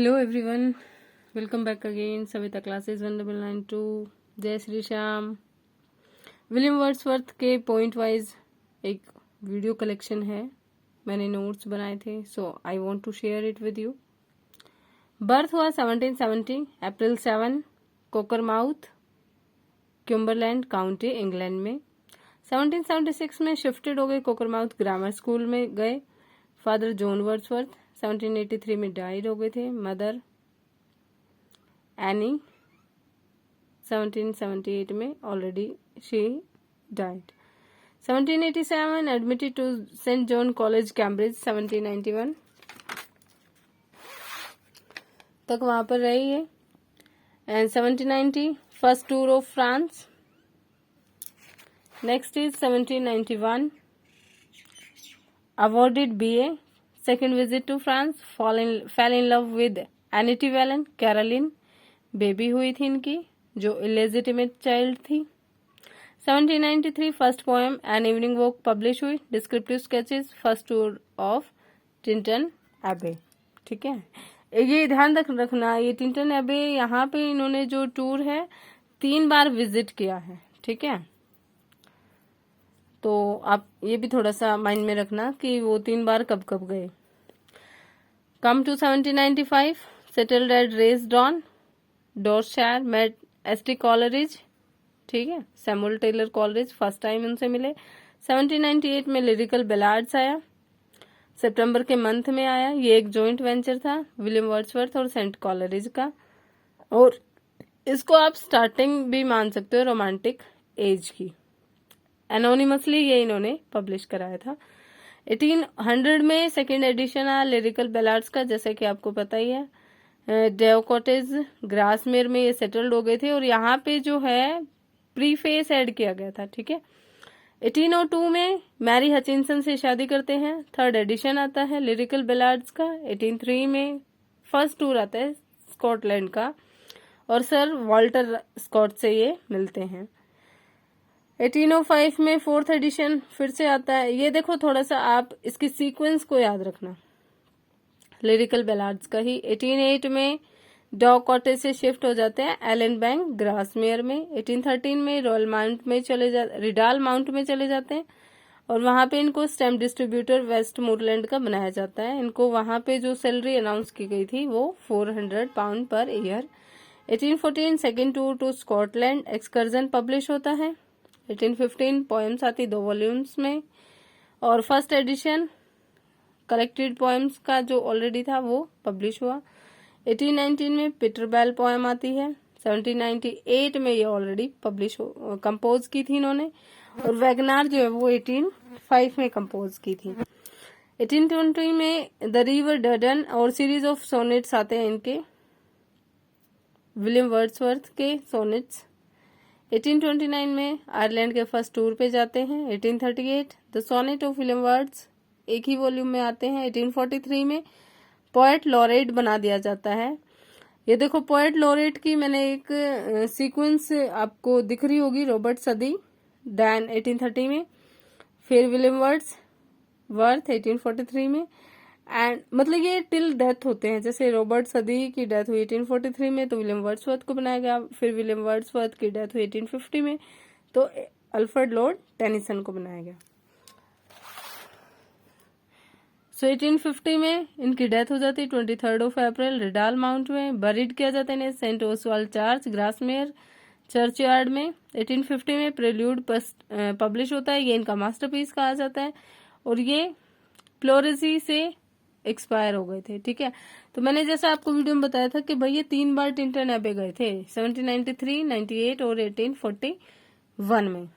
Hello everyone, welcome back again Savita classes 1992। जय Shri Shyam. William Wordsworth के point wise एक video collection है, मैंने नोट्स बनाए थे, so I want to share it with you. Birth हुआ 1770 अप्रैल 7, कोकरमाउथ, क्यूम्बरलैंड काउंटी, इंग्लैंड में। 1776 में शिफ्टेड हो गए, कोकरमाउथ ग्रामर स्कूल में गए। फादर जॉन वर्ड्सवर्थ 1783 में डाइड हो गए थे। मदर एनी 1778 में already she died. 1787 admitted to Saint John college Cambridge. 1791 तक वहां पर रही है। And 1790 first tour of France. Next is 1791 awarded BA, second visit to France, fell in love with Annette Vallon, Caroline, baby हुई थी इनकी जो इलेजिटिमेट चाइल्ड थी। 1793 first poem an evening walk publish हुई। Descriptive sketches, first tour of Tintern Abbey. ठीक है, ये ध्यान रखना, ये टिंटन एबे यहाँ पे इन्होंने जो टूर है 3 बार विजिट किया है। ठीक है, तो आप ये भी थोड़ा सा माइंड में रखना कि वो 3 बार कब कब गए। Come to 1795 settled at Racedown, Dorsetshire, met ST Coleridge. ठीक है, Samuel Taylor Coleridge, first time उनसे मिले। 1798 में लिरिकल बैलाड्स आया, सितंबर के मंथ में आया। ये एक जॉइंट वेंचर था विलियम वर्ड्सवर्थ और सेंट कॉलरिज का, और इसको आप स्टार्टिंग भी मान सकते हो रोमांटिक एज की। एनोनिमसली ये इन्होंने पब्लिश कराया था। 1800 में सेकेंड एडिशन आया लिरिकल बैलाड्स का, जैसे कि आपको पता ही है। डेव कॉटेज ग्रासमेर में ये सेटल्ड हो गए थे, और यहाँ पे जो है प्रीफेस ऐड किया गया था। ठीक है, 1802 में मैरी हचिनसन से शादी करते हैं। थर्ड एडिशन आता है लिरिकल बैलाड्स का। 1803 में फर्स्ट टूर आता है स्कॉटलैंड का, और सर वॉल्टर स्कॉट से ये मिलते हैं। 1805 में फोर्थ एडिशन फिर से आता है। ये देखो, थोड़ा सा आप इसकी सीक्वेंस को याद रखना, लिरिकल बैलाड्स का ही। 1808 में डॉग कॉटेज से शिफ्ट हो जाते हैं एलन बैंक ग्रासमेयर में। 1813 में रिडाल माउंट में चले जाते हैं, और वहां पे इनको स्टैम्प डिस्ट्रीब्यूटर वेस्ट मोरलैंड का बनाया जाता है। इनको वहां पे जो सैलरी अनाउंस की गई थी वो £400 per year. 1814 second tour to Scotland excursion publish होता है। 1815 पोएम्स आती 2 वॉल्यूम्स में, और फर्स्ट एडिशन कलेक्टेड पोएम्स का जो ऑलरेडी था वो पब्लिश हुआ। 1819 में पीटर बेल पोएम आती है। 1798 में ये ऑलरेडी पब्लिश कंपोज की थी इन्होंने, और वैगनार जो है वो 1805 में कंपोज की थी। 1820 में द रिवर डर्डन और सीरीज ऑफ सोनेट्स आते हैं इनके, विलियम वर्ड्सवर्थ के सोनेट्स। 1829 में आयरलैंड के फर्स्ट टूर पे जाते हैं। 1838 the sonnet of William words एक ही वॉल्यूम में आते हैं। 1843 में पोएट लॉरेट बना दिया जाता है। ये देखो, पोएट लॉरेट की मैंने एक सीक्वेंस आपको दिख रही होगी। रॉबर्ट सदी डैन 1830 में, फिर विलियम वर्थ 1843 में, एंड मतलब ये टिल डेथ होते हैं। जैसे रॉबर्ट सदी की डेथ हुई 1843 में, तो विलियम वर्ड्सवर्थ को बनाया गया। फिर विलियम वर्ड्सवर्थ की डेथ हुई 1850 में, तो अल्फ्रेड लॉर्ड टेनिसन को बनाया गया। सो 1850 में इनकी डेथ हो जाती है 23 अप्रैल रिडाल माउंट में। बरीड किया जाता है सेंट ओसवाल्ड चर्च ग्रासमेयर चर्चयार्ड में। 1850 में प्रेल्यूड पब्लिश होता है, ये इनका मास्टरपीस कहा जाता है, और ये प्लोरेसी से एक्सपायर हो गए थे। ठीक है, तो मैंने जैसा आपको वीडियो में बताया था कि भाई ये 3 बार टिंटन एबे गए थे, 1793, 98 और 1841 में।